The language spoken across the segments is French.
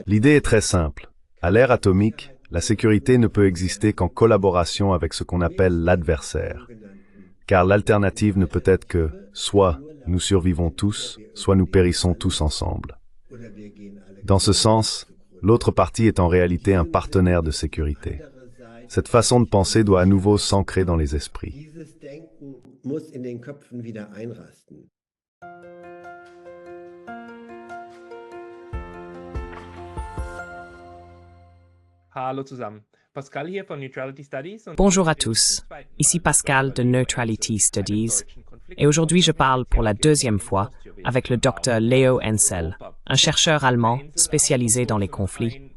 L'idée est très simple. À l'ère atomique, la sécurité ne peut exister qu'en collaboration avec ce qu'on appelle l'adversaire. Car l'alternative ne peut être que soit nous survivons tous, soit nous périssons tous ensemble. Dans ce sens, l'autre partie est en réalité un partenaire de sécurité. Cette façon de penser doit à nouveau s'ancrer dans les esprits. Hallo zusammen. Pascal hier von Neutrality Studies. Bonjour à tous, ici Pascal de Neutrality Studies, et aujourd'hui je parle pour la deuxième fois avec le Dr Leo Hensel, un chercheur allemand spécialisé dans les conflits,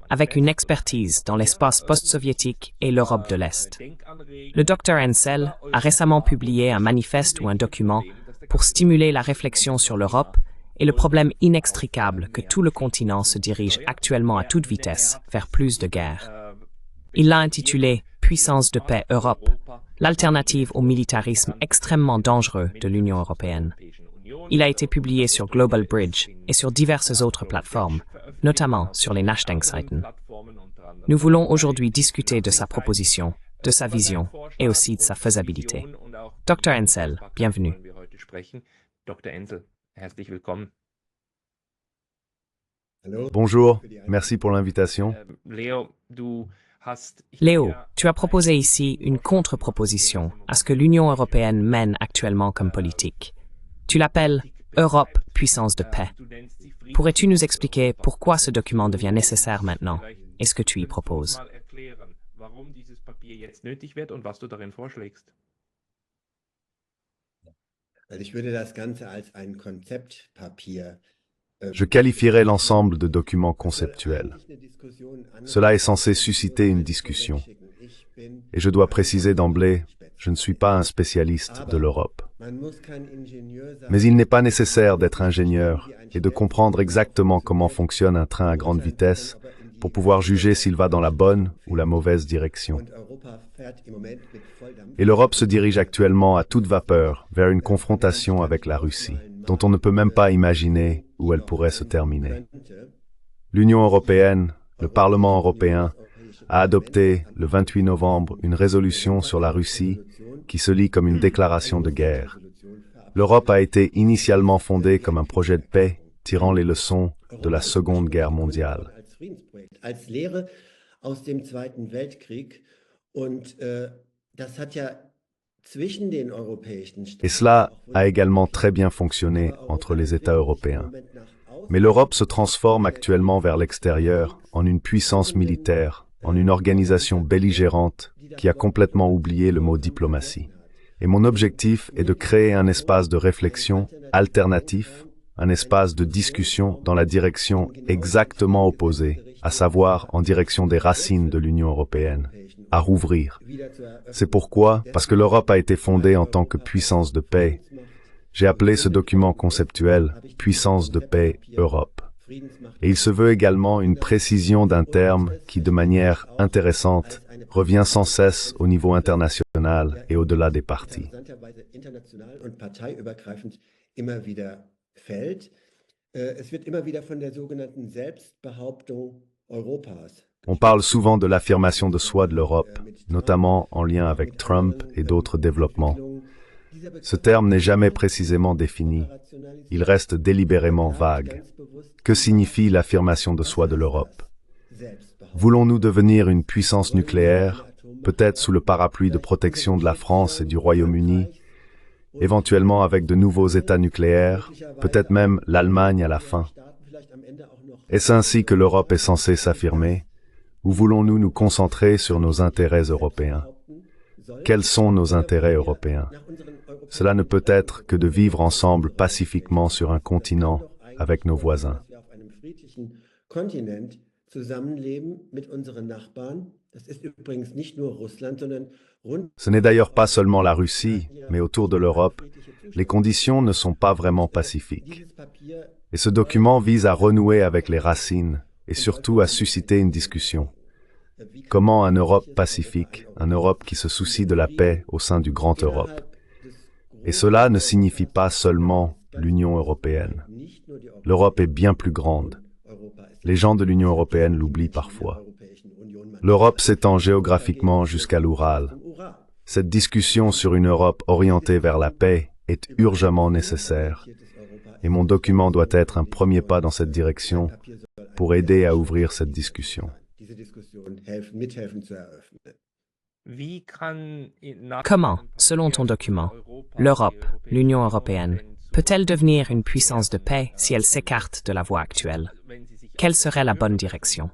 avec une expertise dans l'espace post-soviétique et l'Europe de l'Est. Le Dr Hensel a récemment publié un manifeste ou un document pour stimuler la réflexion sur l'Europe et le problème inextricable que tout le continent se dirige actuellement à toute vitesse vers plus de guerre. Il l'a intitulé « Puissance de paix Europe », l'alternative au militarisme extrêmement dangereux de l'Union européenne. Il a été publié sur Global Bridge et sur diverses autres plateformes, notamment sur les Nachdenkseiten. Nous voulons aujourd'hui discuter de sa proposition, de sa vision et aussi de sa faisabilité. Dr Hensel, bienvenue. Dr. Hensel, herzlich willkommen. Bonjour, merci pour l'invitation. Léo, tu as proposé ici une contre-proposition à ce que l'Union européenne mène actuellement comme politique. Tu l'appelles « Europe, puissance de paix ». Pourrais-tu nous expliquer pourquoi ce document devient nécessaire maintenant et ce que tu y proposes? Je qualifierais l'ensemble de documents conceptuels. Cela est censé susciter une discussion. Et je dois préciser d'emblée, je ne suis pas un spécialiste de l'Europe. Mais il n'est pas nécessaire d'être ingénieur et de comprendre exactement comment fonctionne un train à grande vitesse pour pouvoir juger s'il va dans la bonne ou la mauvaise direction. Et l'Europe se dirige actuellement à toute vapeur vers une confrontation avec la Russie, dont on ne peut même pas imaginer où elle pourrait se terminer. L'Union européenne, le Parlement européen, a adopté le 28 novembre une résolution sur la Russie qui se lit comme une déclaration de guerre. L'Europe a été initialement fondée comme un projet de paix tirant les leçons de la Seconde Guerre mondiale. Et cela a également très bien fonctionné entre les États européens. Mais l'Europe se transforme actuellement vers l'extérieur en une puissance militaire, en une organisation belligérante qui a complètement oublié le mot diplomatie. Et mon objectif est de créer un espace de réflexion alternatif, un espace de discussion dans la direction exactement opposée, à savoir en direction des racines de l'Union européenne, à rouvrir. C'est pourquoi, parce que l'Europe a été fondée en tant que puissance de paix, j'ai appelé ce document conceptuel « Puissance de paix Europe ». Et il se veut également une précision d'un terme qui, de manière intéressante, revient sans cesse au niveau international et au-delà des partis. On parle souvent de l'affirmation de soi de l'Europe, notamment en lien avec Trump et d'autres développements. Ce terme n'est jamais précisément défini. Il reste délibérément vague. Que signifie l'affirmation de soi de l'Europe? Voulons-nous devenir une puissance nucléaire, peut-être sous le parapluie de protection de la France et du Royaume-Uni, éventuellement avec de nouveaux États nucléaires, peut-être même l'Allemagne à la fin? Est-ce ainsi que l'Europe est censée s'affirmer? Ou voulons-nous nous concentrer sur nos intérêts européens? Quels sont nos intérêts européens? Cela ne peut être que de vivre ensemble pacifiquement sur un continent avec nos voisins. Ce n'est d'ailleurs pas seulement la Russie, mais autour de l'Europe, les conditions ne sont pas vraiment pacifiques. Et ce document vise à renouer avec les racines et surtout à susciter une discussion. Comment une Europe pacifique, une Europe qui se soucie de la paix au sein du Grand Europe? Et cela ne signifie pas seulement l'Union européenne. L'Europe est bien plus grande. Les gens de l'Union européenne l'oublient parfois. L'Europe s'étend géographiquement jusqu'à l'Oural. Cette discussion sur une Europe orientée vers la paix est urgemment nécessaire, et mon document doit être un premier pas dans cette direction pour aider à ouvrir cette discussion. Comment, selon ton document, l'Europe, l'Union européenne, peut-elle devenir une puissance de paix si elle s'écarte de la voie actuelle? Quelle serait la bonne direction?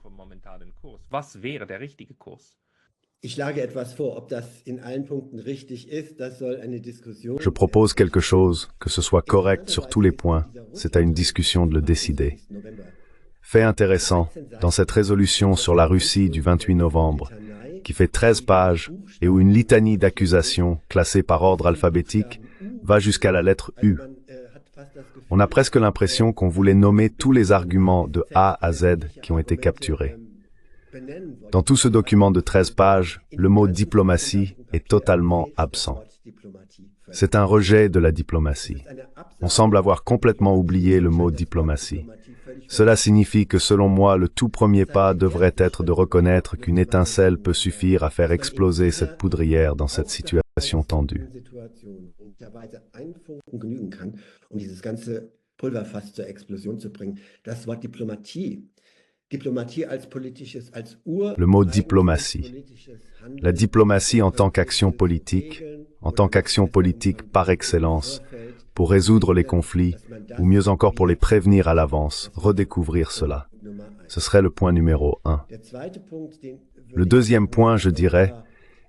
Je propose quelque chose, que ce soit correct sur tous les points, c'est à une discussion de le décider. Fait intéressant, dans cette résolution sur la Russie du 28 novembre, qui fait 13 pages et où une litanie d'accusations classées par ordre alphabétique va jusqu'à la lettre U. On a presque l'impression qu'on voulait nommer tous les arguments de A à Z qui ont été capturés. Dans tout ce document de 13 pages, le mot diplomatie est totalement absent. C'est un rejet de la diplomatie. On semble avoir complètement oublié le mot diplomatie. Cela signifie que selon moi, le tout premier pas devrait être de reconnaître qu'une étincelle peut suffire à faire exploser cette poudrière dans cette situation tendue. Le mot diplomatie. La diplomatie en tant qu'action politique par excellence, pour résoudre les conflits, ou mieux encore pour les prévenir à l'avance, redécouvrir cela. Ce serait le point numéro 1. Le deuxième point, je dirais,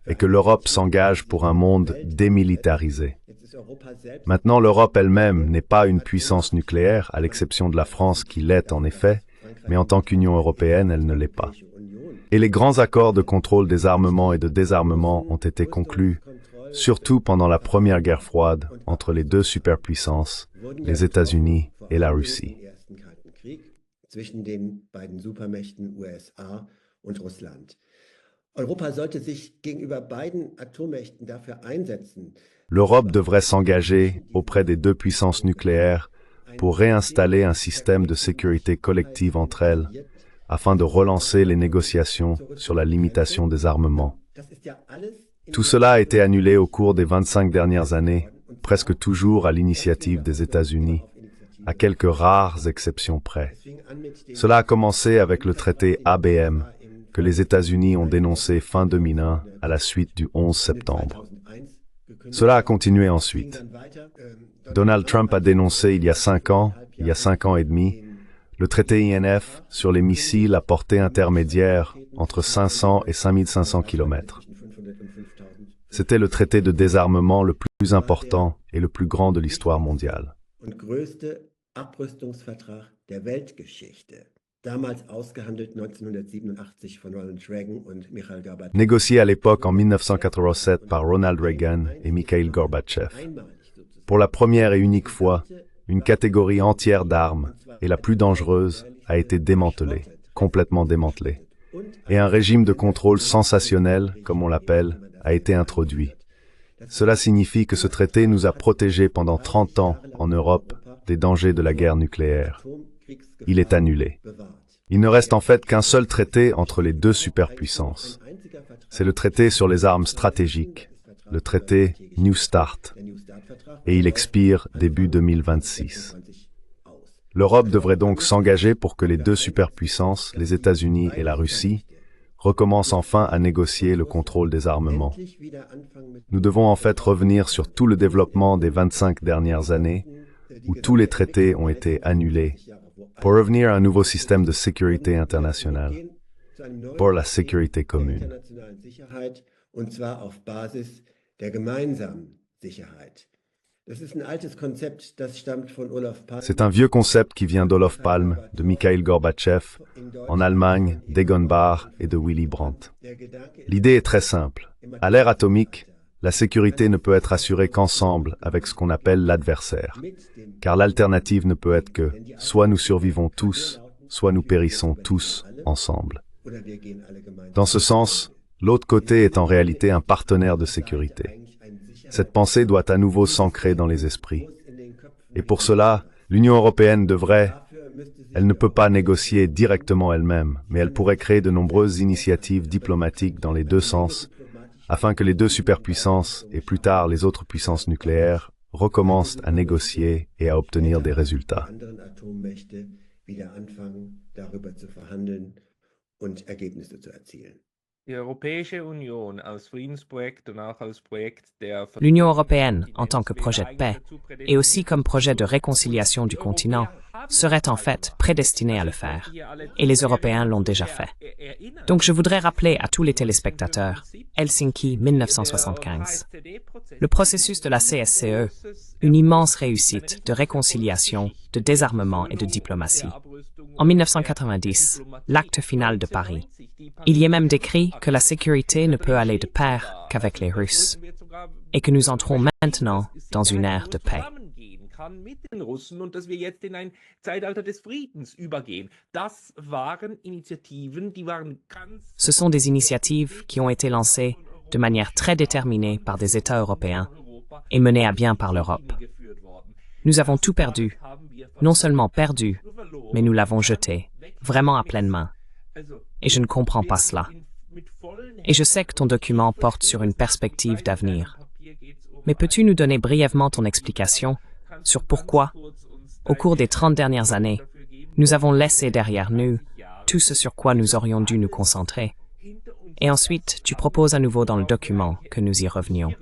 est que l'Europe s'engage pour un monde démilitarisé. Maintenant, l'Europe elle-même n'est pas une puissance nucléaire, à l'exception de la France qui l'est en effet, mais en tant qu'Union européenne, elle ne l'est pas. Et les grands accords de contrôle des armements et de désarmement ont été conclus, surtout pendant la Première Guerre froide, entre les deux superpuissances, les États-Unis et la Russie. L'Europe devrait s'engager auprès des deux puissances nucléaires pour réinstaller un système de sécurité collective entre elles, afin de relancer les négociations sur la limitation des armements. Tout cela a été annulé au cours des 25 dernières années, presque toujours à l'initiative des États-Unis, à quelques rares exceptions près. Cela a commencé avec le traité ABM, que les États-Unis ont dénoncé fin 2001 à la suite du 11 septembre. Cela a continué ensuite. Donald Trump a dénoncé il y a 5 ans et demi, le traité INF sur les missiles à portée intermédiaire entre 500 et 5500 km. C'était le traité de désarmement le plus important et le plus grand de l'histoire mondiale. Négocié à l'époque en 1987 par Ronald Reagan et Mikhail Gorbatchev. Pour la première et unique fois, une catégorie entière d'armes, et la plus dangereuse, a été démantelée, complètement démantelée. Et un régime de contrôle sensationnel, comme on l'appelle, a été introduit. Cela signifie que ce traité nous a protégés pendant 30 ans, en Europe, des dangers de la guerre nucléaire. Il est annulé. Il ne reste en fait qu'un seul traité entre les deux superpuissances. C'est le traité sur les armes stratégiques, le traité New START, et il expire début 2026. L'Europe devrait donc s'engager pour que les deux superpuissances, les États-Unis et la Russie, recommencent enfin à négocier le contrôle des armements. Nous devons en fait revenir sur tout le développement des 25 dernières années, où tous les traités ont été annulés, pour revenir à un nouveau système de sécurité internationale, pour la sécurité commune. C'est un vieux concept qui vient d'Olof Palme, de Mikhail Gorbatchev, en Allemagne, d'Egon Bahr et de Willy Brandt. L'idée est très simple. À l'ère atomique, la sécurité ne peut être assurée qu'ensemble avec ce qu'on appelle l'adversaire, car l'alternative ne peut être que soit nous survivons tous, soit nous périssons tous ensemble. Dans ce sens, l'autre côté est en réalité un partenaire de sécurité. Cette pensée doit à nouveau s'ancrer dans les esprits. Et pour cela, l'Union européenne elle ne peut pas négocier directement elle-même, mais elle pourrait créer de nombreuses initiatives diplomatiques dans les deux sens, afin que les deux superpuissances, et plus tard les autres puissances nucléaires, recommencent à négocier et à obtenir des résultats. L'Union européenne, en tant que projet de paix, et aussi comme projet de réconciliation du continent, serait en fait prédestinée à le faire. Et les Européens l'ont déjà fait. Donc je voudrais rappeler à tous les téléspectateurs, Helsinki 1975. Le processus de la CSCE, une immense réussite de réconciliation, de désarmement et de diplomatie. En 1990, l'acte final de Paris. Il y est même décrit que la sécurité ne peut aller de pair qu'avec les Russes, et que nous entrons maintenant dans une ère de paix. Ce sont des initiatives qui ont été lancées de manière très déterminée par des États européens et menées à bien par l'Europe. Nous avons tout perdu, non seulement perdu, mais nous l'avons jeté, vraiment à pleine main. Et je ne comprends pas cela. Et je sais que ton document porte sur une perspective d'avenir. Mais peux-tu nous donner brièvement ton explication sur pourquoi, au cours des 30 dernières années, nous avons laissé derrière nous tout ce sur quoi nous aurions dû nous concentrer? Et ensuite, tu proposes à nouveau dans le document que nous y revenions.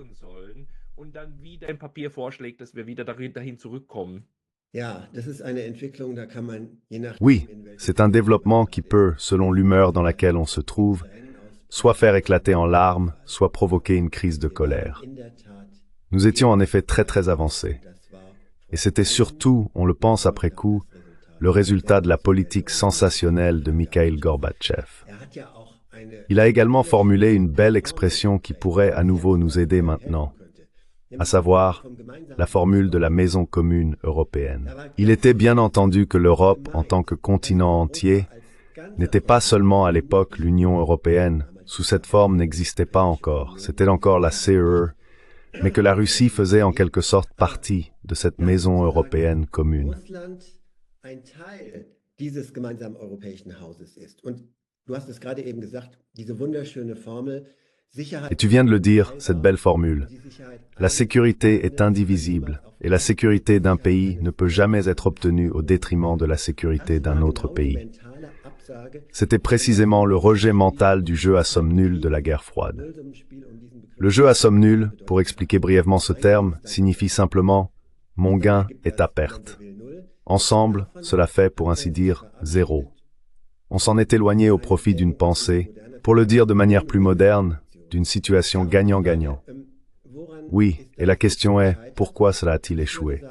Oui, c'est un développement qui peut, selon l'humeur dans laquelle on se trouve, soit faire éclater en larmes, soit provoquer une crise de colère. Nous étions en effet très avancés. Et c'était surtout, on le pense après coup, le résultat de la politique sensationnelle de Mikhaïl Gorbatchev. Il a également formulé une belle expression qui pourrait à nouveau nous aider maintenant, à savoir la formule de la maison commune européenne. Il était bien entendu que l'Europe, en tant que continent entier, n'était pas seulement à l'époque l'Union européenne, sous cette forme n'existait pas encore, c'était encore la CEE, mais que la Russie faisait en quelque sorte partie de cette maison européenne commune. Et tu viens de le dire, cette belle formule. La sécurité est indivisible, et la sécurité d'un pays ne peut jamais être obtenue au détriment de la sécurité d'un autre pays. C'était précisément le rejet mental du jeu à somme nulle de la guerre froide. Le jeu à somme nulle, pour expliquer brièvement ce terme, signifie simplement « mon gain est ta perte ». Ensemble, cela fait, pour ainsi dire, zéro. On s'en est éloigné au profit d'une pensée, pour le dire de manière plus moderne, d'une situation gagnant-gagnant. Oui, et la question est, pourquoi cela a-t-il échoué?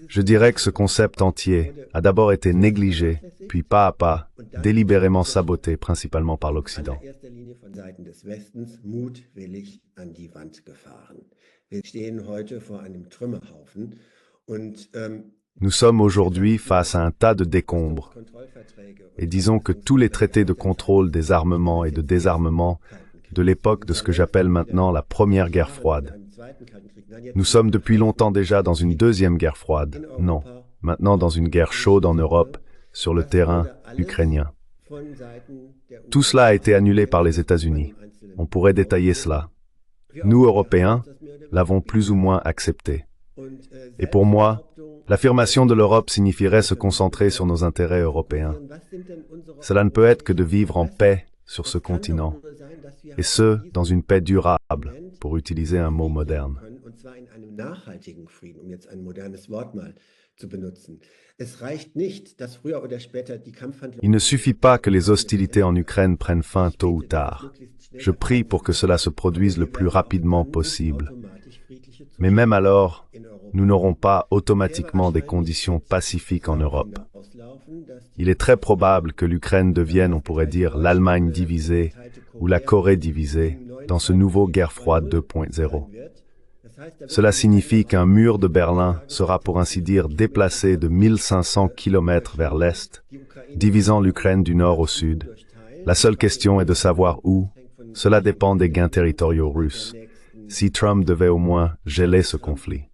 Je dirais que ce concept entier a d'abord été négligé, puis pas à pas, délibérément saboté, principalement par l'Occident. Nous sommes aujourd'hui face à un tas de décombres, et disons que tous les traités de contrôle des armements et de désarmement de l'époque de ce que j'appelle maintenant la première guerre froide. Nous sommes depuis longtemps déjà dans une deuxième guerre froide, non, maintenant dans une guerre chaude en Europe, sur le terrain ukrainien. Tout cela a été annulé par les États-Unis. On pourrait détailler cela. Nous, Européens, l'avons plus ou moins accepté. Et pour moi, l'affirmation de l'Europe signifierait se concentrer sur nos intérêts européens. Cela ne peut être que de vivre en paix sur ce continent, et ce, dans une paix durable, pour utiliser un mot moderne. Il ne suffit pas que les hostilités en Ukraine prennent fin tôt ou tard. Je prie pour que cela se produise le plus rapidement possible. Mais même alors, nous n'aurons pas automatiquement des conditions pacifiques en Europe. Il est très probable que l'Ukraine devienne, on pourrait dire, l'Allemagne divisée ou la Corée divisée dans ce nouveau guerre froide 2.0. Cela signifie qu'un mur de Berlin sera pour ainsi dire déplacé de 1500 km vers l'est, divisant l'Ukraine du nord au sud. La seule question est de savoir où. Cela dépend des gains territoriaux russes. Si Trump devait au moins geler ce conflit.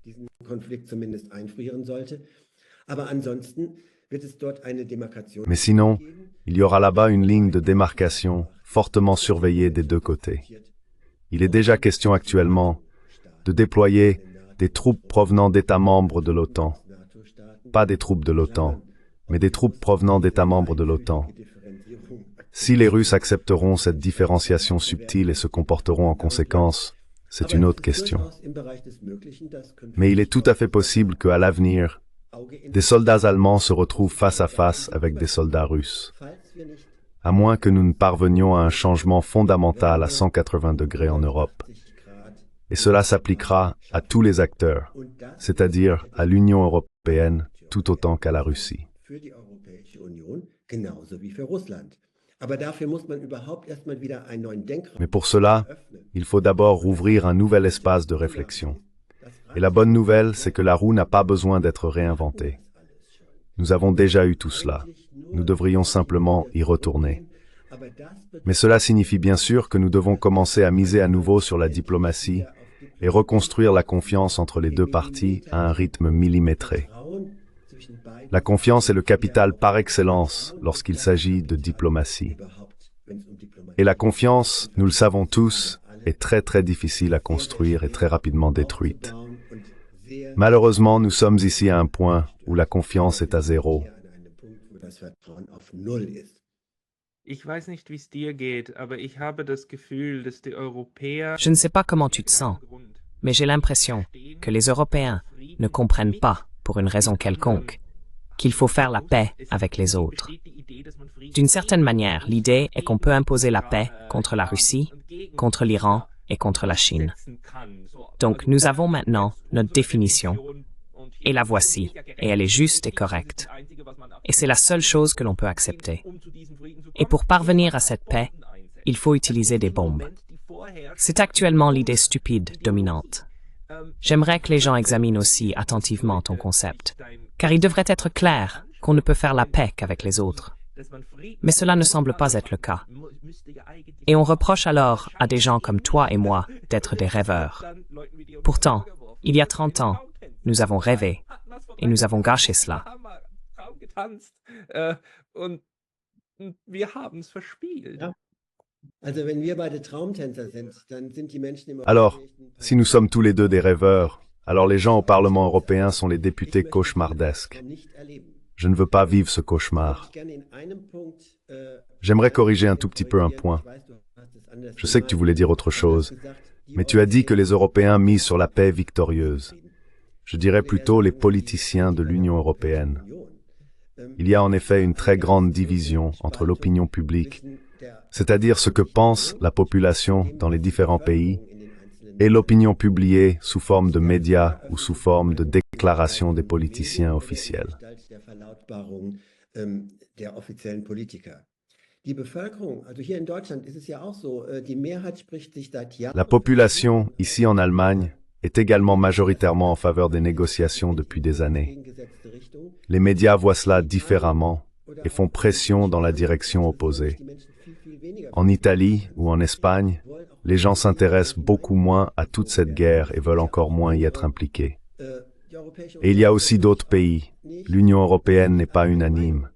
Mais sinon, il y aura là-bas une ligne de démarcation fortement surveillée des deux côtés. Il est déjà question actuellement de déployer des troupes provenant d'États membres de l'OTAN. Pas des troupes de l'OTAN, mais des troupes provenant d'États membres de l'OTAN. Si les Russes accepteront cette différenciation subtile et se comporteront en conséquence, c'est une autre question. Mais il est tout à fait possible qu'à l'avenir, des soldats allemands se retrouvent face à face avec des soldats russes, à moins que nous ne parvenions à un changement fondamental à 180 degrés en Europe. Et cela s'appliquera à tous les acteurs, c'est-à-dire à l'Union européenne tout autant qu'à la Russie. Mais pour cela, il faut d'abord ouvrir un nouvel espace de réflexion. Et la bonne nouvelle, c'est que la roue n'a pas besoin d'être réinventée. Nous avons déjà eu tout cela. Nous devrions simplement y retourner. Mais cela signifie bien sûr que nous devons commencer à miser à nouveau sur la diplomatie et reconstruire la confiance entre les deux parties à un rythme millimétré. La confiance est le capital par excellence lorsqu'il s'agit de diplomatie. Et la confiance, nous le savons tous, est très difficile à construire et très rapidement détruite. Malheureusement, nous sommes ici à un point où la confiance est à zéro. Je ne sais pas comment tu te sens, mais j'ai l'impression que les Européens ne comprennent pas, pour une raison quelconque, qu'il faut faire la paix avec les autres. D'une certaine manière, l'idée est qu'on peut imposer la paix contre la Russie, contre l'Iran et contre la Chine. Donc nous avons maintenant notre définition, et la voici, et elle est juste et correcte. Et c'est la seule chose que l'on peut accepter. Et pour parvenir à cette paix, il faut utiliser des bombes. C'est actuellement l'idée stupide dominante. J'aimerais que les gens examinent aussi attentivement ton concept, car il devrait être clair qu'on ne peut faire la paix qu'avec les autres. Mais cela ne semble pas être le cas. Et on reproche alors à des gens comme toi et moi d'être des rêveurs. Pourtant, il y a 30 ans, nous avons rêvé, et nous avons gâché cela. Alors, si nous sommes tous les deux des rêveurs, alors les gens au Parlement européen sont les députés cauchemardesques. Je ne veux pas vivre ce cauchemar. J'aimerais corriger un tout petit peu un point. Je sais que tu voulais dire autre chose, mais tu as dit que les Européens misent sur la paix victorieuse. Je dirais plutôt les politiciens de l'Union européenne. Il y a en effet une très grande division entre l'opinion publique, c'est-à-dire ce que pense la population dans les différents pays, et l'opinion publiée sous forme de médias ou sous forme de déclarations des politiciens officiels. La population, ici en Allemagne, est également majoritairement en faveur des négociations depuis des années. Les médias voient cela différemment et font pression dans la direction opposée. En Italie ou en Espagne, les gens s'intéressent beaucoup moins à toute cette guerre et veulent encore moins y être impliqués. Et il y a aussi d'autres pays. L'Union européenne n'est pas unanime.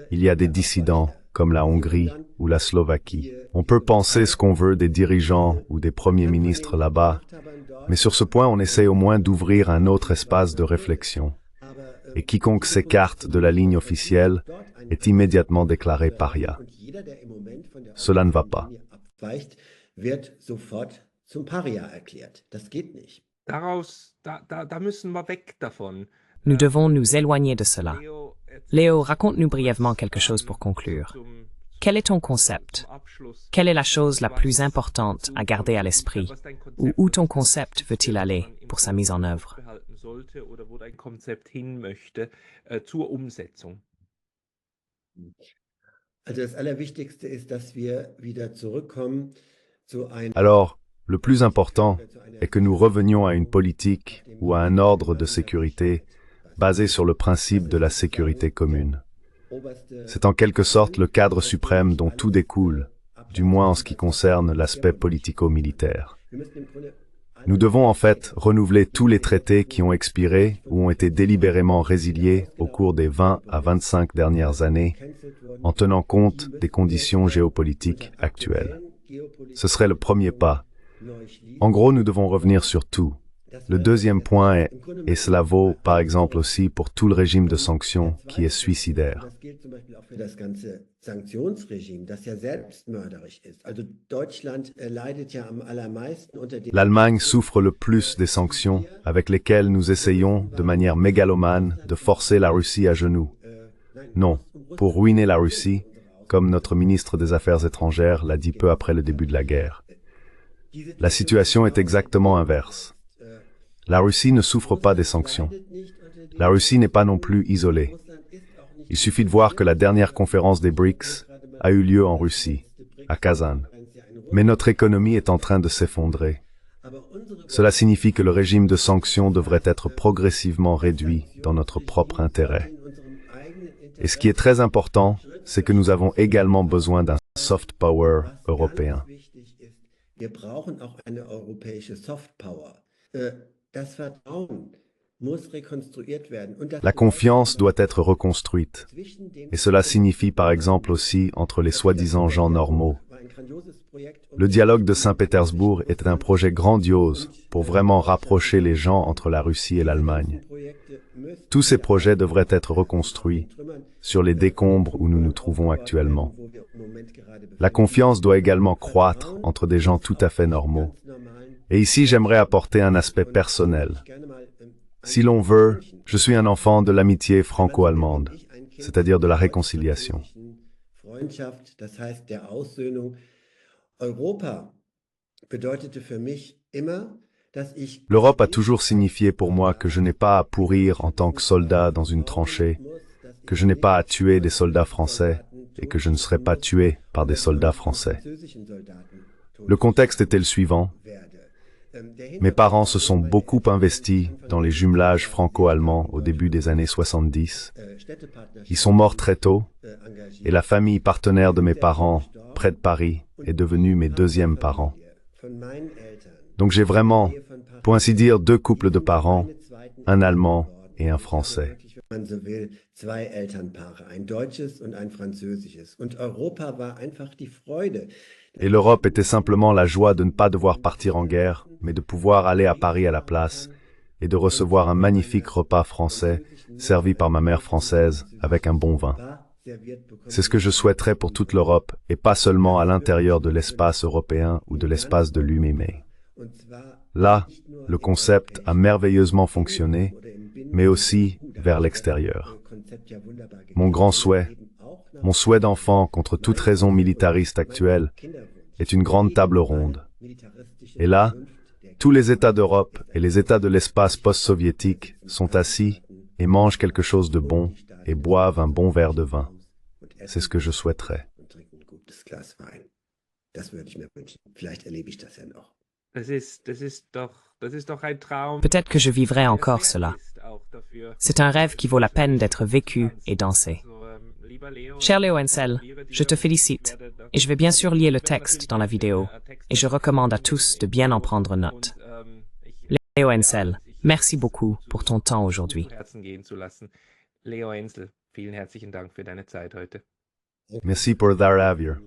Il y a des dissidents, comme la Hongrie ou la Slovaquie. On peut penser ce qu'on veut des dirigeants ou des premiers ministres là-bas, mais sur ce point, on essaie au moins d'ouvrir un autre espace de réflexion. Et quiconque s'écarte de la ligne officielle est immédiatement déclaré paria. Cela ne va pas. Nous devons nous éloigner de cela. Léo, raconte-nous brièvement quelque chose pour conclure. Quel est ton concept? Quelle est la chose la plus importante à garder à l'esprit? Ou où ton concept veut-il aller pour sa mise en œuvre? Alors, le plus important est que nous revenions à une politique ou à un ordre de sécurité basé sur le principe de la sécurité commune. C'est en quelque sorte le cadre suprême dont tout découle, du moins en ce qui concerne l'aspect politico-militaire. Nous devons en fait renouveler tous les traités qui ont expiré ou ont été délibérément résiliés au cours des 20 à 25 dernières années, en tenant compte des conditions géopolitiques actuelles. Ce serait le premier pas. En gros, nous devons revenir sur tout. Le deuxième point et cela vaut par exemple aussi pour tout le régime de sanctions qui est suicidaire. L'Allemagne souffre le plus des sanctions avec lesquelles nous essayons, de manière mégalomane, de forcer la Russie à genoux. Non, pour ruiner la Russie, comme notre ministre des Affaires étrangères l'a dit peu après le début de la guerre. La situation est exactement inverse. La Russie ne souffre pas des sanctions. La Russie n'est pas non plus isolée. Il suffit de voir que la dernière conférence des BRICS a eu lieu en Russie, à Kazan. Mais notre économie est en train de s'effondrer. Cela signifie que le régime de sanctions devrait être progressivement réduit dans notre propre intérêt. Et ce qui est très important, c'est que nous avons également besoin d'un soft power européen. La confiance doit être reconstruite. Et cela signifie par exemple aussi entre les soi-disant gens normaux. Le dialogue de Saint-Pétersbourg était un projet grandiose pour vraiment rapprocher les gens entre la Russie et l'Allemagne. Tous ces projets devraient être reconstruits sur les décombres où nous nous trouvons actuellement. La confiance doit également croître entre des gens tout à fait normaux. Et ici, j'aimerais apporter un aspect personnel. Si l'on veut, je suis un enfant de l'amitié franco-allemande, c'est-à-dire de la réconciliation. L'Europe a toujours signifié pour moi que je n'ai pas à pourrir en tant que soldat dans une tranchée, que je n'ai pas à tuer des soldats français et que je ne serai pas tué par des soldats français. Le contexte était le suivant. Mes parents se sont beaucoup investis dans les jumelages franco-allemands au début des années 70. Ils sont morts très tôt et la famille partenaire de mes parents, près de Paris, est devenue mes deuxièmes parents. Donc j'ai vraiment, pour ainsi dire, deux couples de parents, un Allemand et un Français. Et l'Europe était simplement la joie de ne pas devoir partir en guerre, mais de pouvoir aller à Paris à la place et de recevoir un magnifique repas français servi par ma mère française avec un bon vin. C'est ce que je souhaiterais pour toute l'Europe et pas seulement à l'intérieur de l'espace européen ou de l'espace de l'UMM. Là, le concept a merveilleusement fonctionné, mais aussi vers l'extérieur. Mon grand souhait, mon souhait d'enfant contre toute raison militariste actuelle, est une grande table ronde. Et là, tous les États d'Europe et les États de l'espace post-soviétique sont assis et mangent quelque chose de bon et boivent un bon verre de vin. C'est ce que je souhaiterais. Peut-être que je vivrai encore cela. C'est un rêve qui vaut la peine d'être vécu et dansé. Cher Léo Hensel, je te félicite, et je vais bien sûr lier le texte dans la vidéo, et je recommande à tous de bien en prendre note. Léo Hensel, merci beaucoup pour ton temps aujourd'hui. Merci pour Dharavir.